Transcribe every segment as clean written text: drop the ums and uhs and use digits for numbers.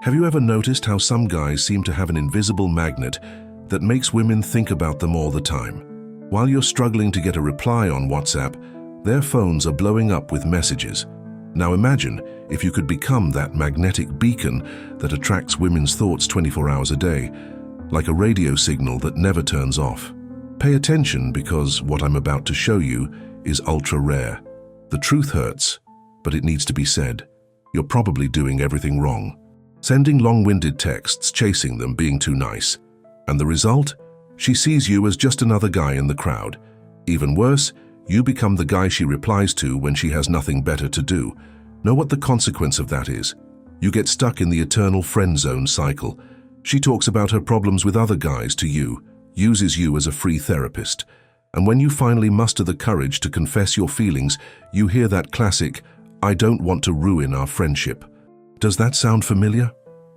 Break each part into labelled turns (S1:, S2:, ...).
S1: Have you ever noticed how some guys seem to have an invisible magnet that makes women think about them all the time? While you're struggling to get a reply on WhatsApp, their phones are blowing up with messages. Now imagine if you could become that magnetic beacon that attracts women's thoughts 24 hours a day, like a radio signal that never turns off. Pay attention, because what I'm about to show you is ultra rare. The truth hurts, but it needs to be said. You're probably doing everything wrong. Sending long-winded texts, chasing them, being too nice. And the result? She sees you as just another guy in the crowd. Even worse, you become the guy she replies to when she has nothing better to do. Know what the consequence of that is? You get stuck in the eternal friend zone cycle. She talks about her problems with other guys to you, uses you as a free therapist. And when you finally muster the courage to confess your feelings, you hear that classic, "I don't want to ruin our friendship." Does that sound familiar?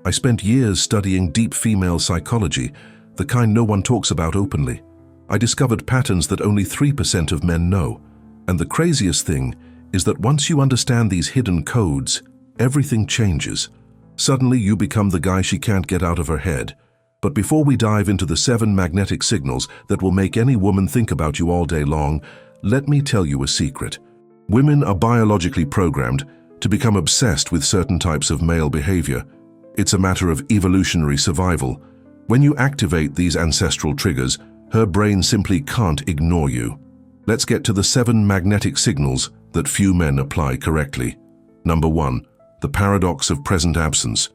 S1: I spent years studying deep female psychology, the kind no one talks about openly. I discovered patterns that only 3% of men know. And the craziest thing is that once you understand these hidden codes, everything changes. Suddenly you become the guy she can't get out of her head. But before we dive into the 7 magnetic signals that will make any woman think about you all day long, let me tell you a secret. Women are biologically programmed to become obsessed with certain types of male behavior. It's a matter of evolutionary survival. When you activate these ancestral triggers, her brain simply can't ignore you. Let's get to the 7 magnetic signals that few men apply correctly. Number 1, the paradox of present absence.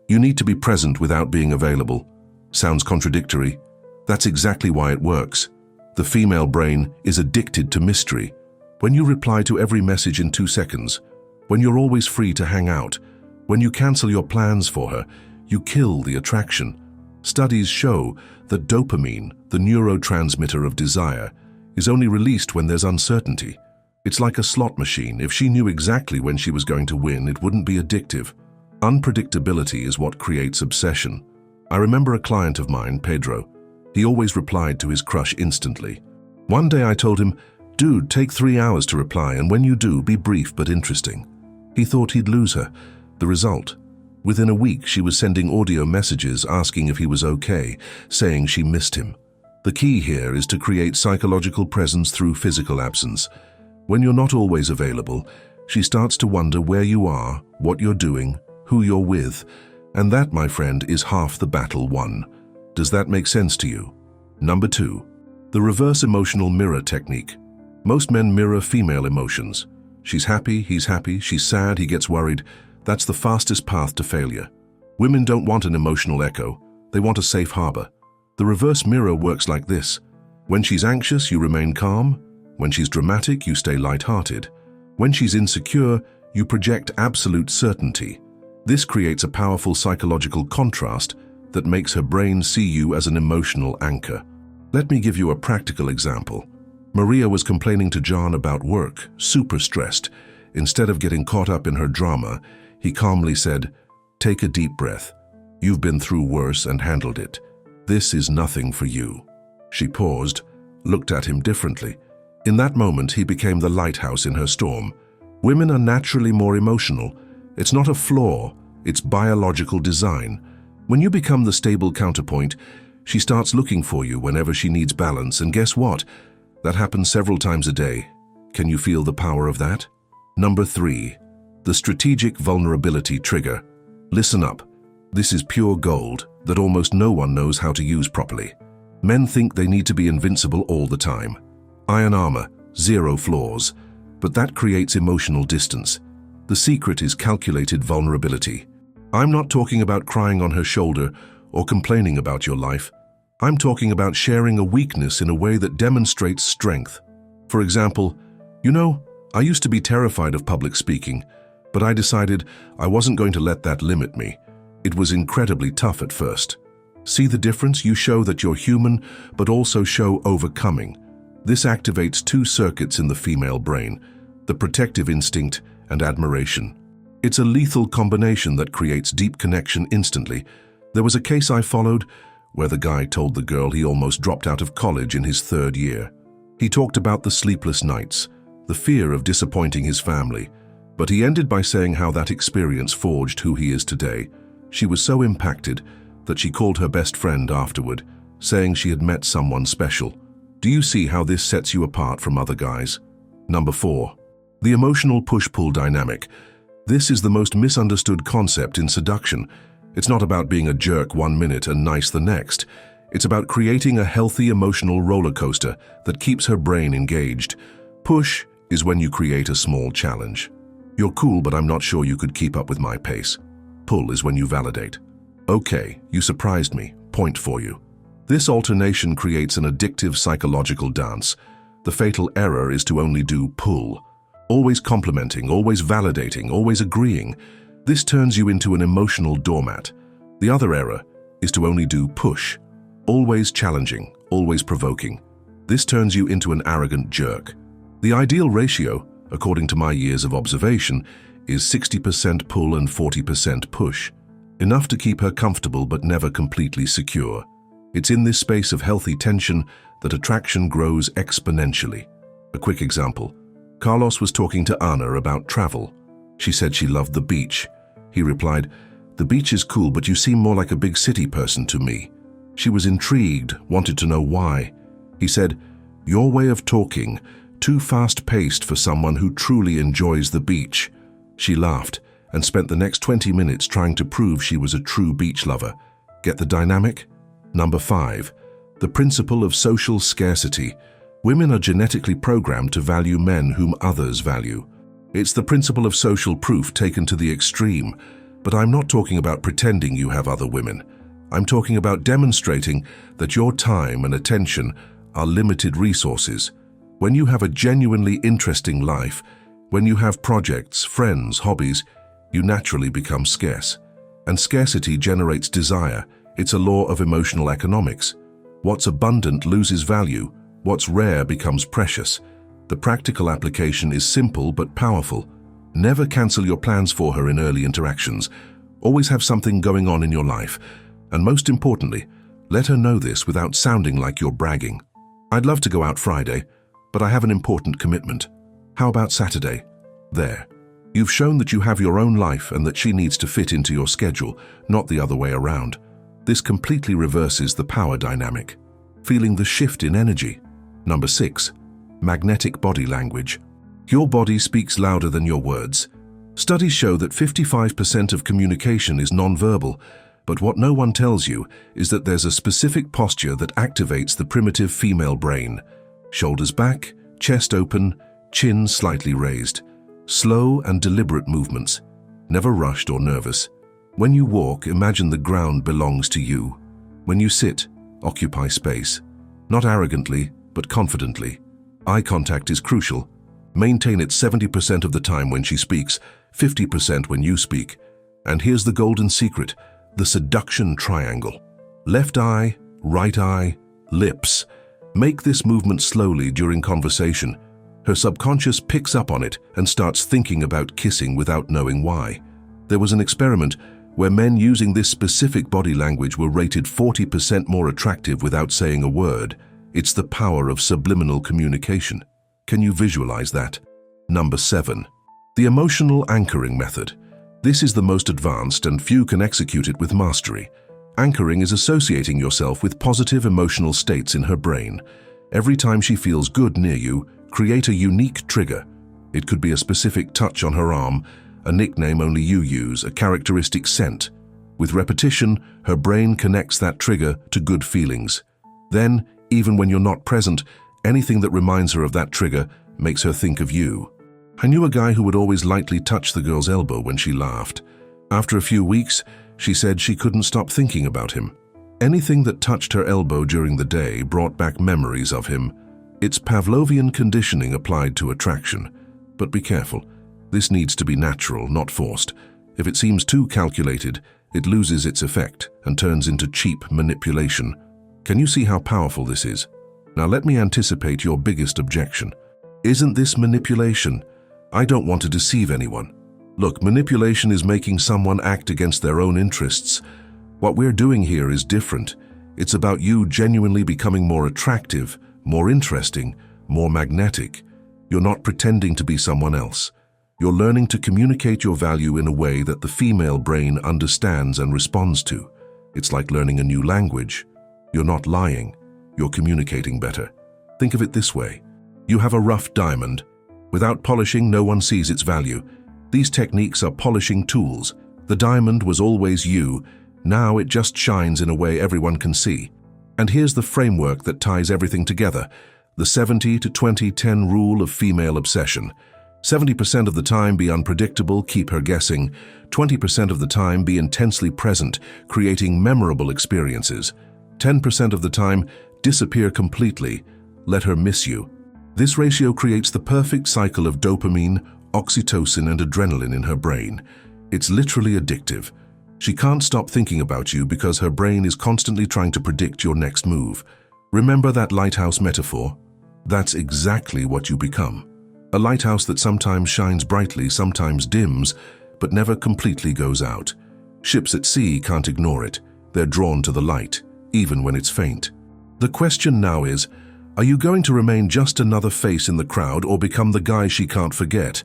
S1: You need to be present without being available. Sounds contradictory? That's exactly why it works. The female brain is addicted to mystery. When you reply to every message in 2 seconds, when you're always free to hang out, when you cancel your plans for her, you kill the attraction. Studies show that dopamine, the neurotransmitter of desire, is only released when there's uncertainty. It's like a slot machine. If she knew exactly when she was going to win, it wouldn't be addictive. Unpredictability is what creates obsession. I remember a client of mine, Pedro. He always replied to his crush instantly. One day I told him, "Dude, take 3 hours to reply, and when you do, be brief but interesting." He thought he'd lose her. The result? Within a week, she was sending audio messages asking if he was okay, saying she missed him. The key here is to create psychological presence through physical absence. When you're not always available, she starts to wonder where you are, what you're doing, who you're with, and that, my friend, is half the battle won. Does that make sense to you? Number 2, the reverse emotional mirror technique. Most men mirror female emotions. She's happy, he's happy, she's sad, he gets worried. That's the fastest path to failure. Women don't want an emotional echo, they want a safe harbor. The reverse mirror works like this. When she's anxious, you remain calm. When she's dramatic, you stay lighthearted. When she's insecure, you project absolute certainty. This creates a powerful psychological contrast that makes her brain see you as an emotional anchor. Let me give you a practical example. Maria was complaining to John about work, super stressed. Instead of getting caught up in her drama, he calmly said, "Take a deep breath. You've been through worse and handled it. This is nothing for you." She paused, looked at him differently. In that moment, he became the lighthouse in her storm. Women are naturally more emotional. It's not a flaw, it's biological design. When you become the stable counterpoint, she starts looking for you whenever she needs balance, and guess what? That happens several times a day. Can you feel the power of that? Number 3, the strategic vulnerability trigger. Listen up. This is pure gold that almost no one knows how to use properly. Men think they need to be invincible all the time. Iron armor, 0 flaws. But that creates emotional distance. The secret is calculated vulnerability. I'm not talking about crying on her shoulder or complaining about your life. I'm talking about sharing a weakness in a way that demonstrates strength. For example, I used to be terrified of public speaking, but I decided I wasn't going to let that limit me. It was incredibly tough at first. See the difference? You show that you're human, but also show overcoming. This activates 2 circuits in the female brain, the protective instinct and admiration. It's a lethal combination that creates deep connection instantly. There was a case I followed where the guy told the girl he almost dropped out of college in his 3rd year. He talked about the sleepless nights, the fear of disappointing his family, but he ended by saying how that experience forged who he is today. She was so impacted that she called her best friend afterward, saying she had met someone special. Do you see how this sets you apart from other guys? Number 4. The emotional push-pull dynamic. This is the most misunderstood concept in seduction. It's not about being a jerk one minute and nice the next. It's about creating a healthy emotional roller coaster that keeps her brain engaged. Push is when you create a small challenge. You're cool, but I'm not sure you could keep up with my pace. Pull is when you validate. Okay, you surprised me. Point for you. This alternation creates an addictive psychological dance. The fatal error is to only do pull. Always complimenting, always validating, always agreeing. This turns you into an emotional doormat. The other error is to only do push. Always challenging, always provoking. This turns you into an arrogant jerk. The ideal ratio, according to my years of observation, is 60% pull and 40% push. Enough to keep her comfortable but never completely secure. It's in this space of healthy tension that attraction grows exponentially. A quick example. Carlos was talking to Anna about travel. She said she loved the beach. He replied, "The beach is cool, but you seem more like a big city person to me." She was intrigued, wanted to know why. He said, "Your way of talking, too fast-paced for someone who truly enjoys the beach." She laughed and spent the next 20 minutes trying to prove she was a true beach lover. Get the dynamic? Number 5. The principle of social scarcity. Women are genetically programmed to value men whom others value. It's the principle of social proof taken to the extreme, but I'm not talking about pretending you have other women. I'm talking about demonstrating that your time and attention are limited resources. When you have a genuinely interesting life, when you have projects, friends, hobbies, you naturally become scarce. And scarcity generates desire. It's a law of emotional economics. What's abundant loses value. What's rare becomes precious. The practical application is simple but powerful. Never cancel your plans for her in early interactions. Always have something going on in your life. And most importantly, let her know this without sounding like you're bragging. I'd love to go out Friday, but I have an important commitment. How about Saturday? There. You've shown that you have your own life and that she needs to fit into your schedule, not the other way around. This completely reverses the power dynamic. Feeling the shift in energy. Number 6. Magnetic body language. Your body speaks louder than your words. Studies show that 55% of communication is nonverbal, but what no one tells you is that there's a specific posture that activates the primitive female brain. Shoulders back, chest open, chin slightly raised. Slow and deliberate movements, never rushed or nervous. When you walk, imagine the ground belongs to you. When you sit, occupy space. Not arrogantly, but confidently. Eye contact is crucial. Maintain it 70% of the time when she speaks, 50% when you speak. And here's the golden secret, the seduction triangle. Left eye, right eye, lips. Make this movement slowly during conversation. Her subconscious picks up on it and starts thinking about kissing without knowing why. There was an experiment where men using this specific body language were rated 40% more attractive without saying a word. It's the power of subliminal communication. Can you visualize that? Number 7. The emotional anchoring method. This is the most advanced and few can execute it with mastery. Anchoring is associating yourself with positive emotional states in her brain. Every time she feels good near you, create a unique trigger. It could be a specific touch on her arm, a nickname only you use, a characteristic scent. With repetition, her brain connects that trigger to good feelings. Then, even when you're not present, anything that reminds her of that trigger makes her think of you. I knew a guy who would always lightly touch the girl's elbow when she laughed. After a few weeks, she said she couldn't stop thinking about him. Anything that touched her elbow during the day brought back memories of him. It's Pavlovian conditioning applied to attraction. But be careful. This needs to be natural, not forced. If it seems too calculated, it loses its effect and turns into cheap manipulation. Can you see how powerful this is? Now let me anticipate your biggest objection. Isn't this manipulation? I don't want to deceive anyone. Look, manipulation is making someone act against their own interests. What we're doing here is different. It's about you genuinely becoming more attractive, more interesting, more magnetic. You're not pretending to be someone else. You're learning to communicate your value in a way that the female brain understands and responds to. It's like learning a new language. You're not lying, you're communicating better. Think of it this way. You have a rough diamond. Without polishing, no one sees its value. These techniques are polishing tools. The diamond was always you. Now it just shines in a way everyone can see. And here's the framework that ties everything together. The 70-20-10 rule of female obsession. 70% of the time be unpredictable, keep her guessing. 20% of the time be intensely present, creating memorable experiences. 10% of the time disappear completely, let her miss you. This ratio creates the perfect cycle of dopamine, oxytocin, and adrenaline in her brain. It's literally addictive. She can't stop thinking about you because her brain is constantly trying to predict your next move. Remember that lighthouse metaphor? That's exactly what you become. A lighthouse that sometimes shines brightly, sometimes dims, but never completely goes out. Ships at sea can't ignore it. They're drawn to the light, even when it's faint. The question now is, are you going to remain just another face in the crowd or become the guy she can't forget?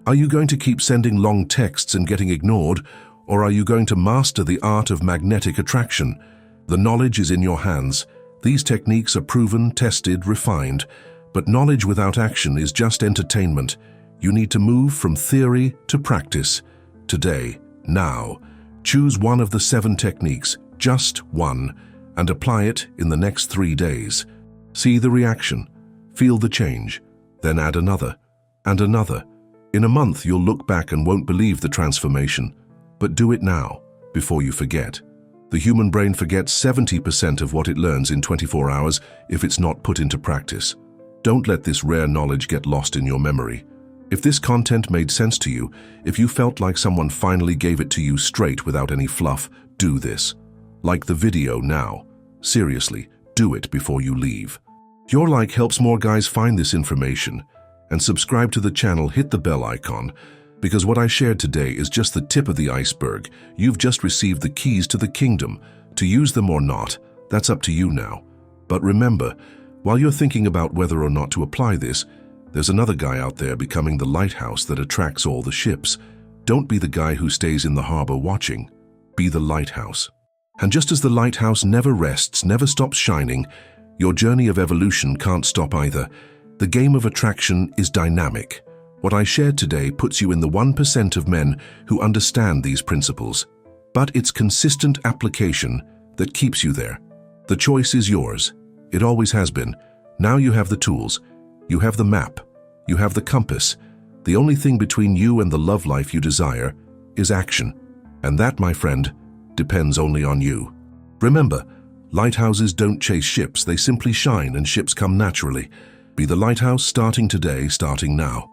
S1: Are you going to keep sending long texts and getting ignored, or are you going to master the art of magnetic attraction? The knowledge is in your hands. These techniques are proven, tested, refined, but knowledge without action is just entertainment. You need to move from theory to practice. Today, now, choose one of the 7 techniques, just one, and apply it in the next 3 days. See the reaction, feel the change, then add another, and another. In a month, you'll look back and won't believe the transformation. But do it now, before you forget. The human brain forgets 70% of what it learns in 24 hours if it's not put into practice. Don't let this rare knowledge get lost in your memory. If this content made sense to you, if you felt like someone finally gave it to you straight without any fluff, do this. Like the video now. Seriously, do it before you leave. Your like helps more guys find this information. And subscribe to the channel, hit the bell icon, because what I shared today is just the tip of the iceberg. You've just received the keys to the kingdom. To use them or not, that's up to you now. But remember, while you're thinking about whether or not to apply this, there's another guy out there becoming the lighthouse that attracts all the ships. Don't be the guy who stays in the harbor watching. Be the lighthouse. And just as the lighthouse never rests, never stops shining, your journey of evolution can't stop either. The game of attraction is dynamic. What I shared today puts you in the 1% of men who understand these principles. But it's consistent application that keeps you there. The choice is yours. It always has been. Now you have the tools. You have the map. You have the compass. The only thing between you and the love life you desire is action. And that, my friend, depends only on you. Remember, lighthouses don't chase ships. They simply shine and ships come naturally. Be the lighthouse starting today, starting now.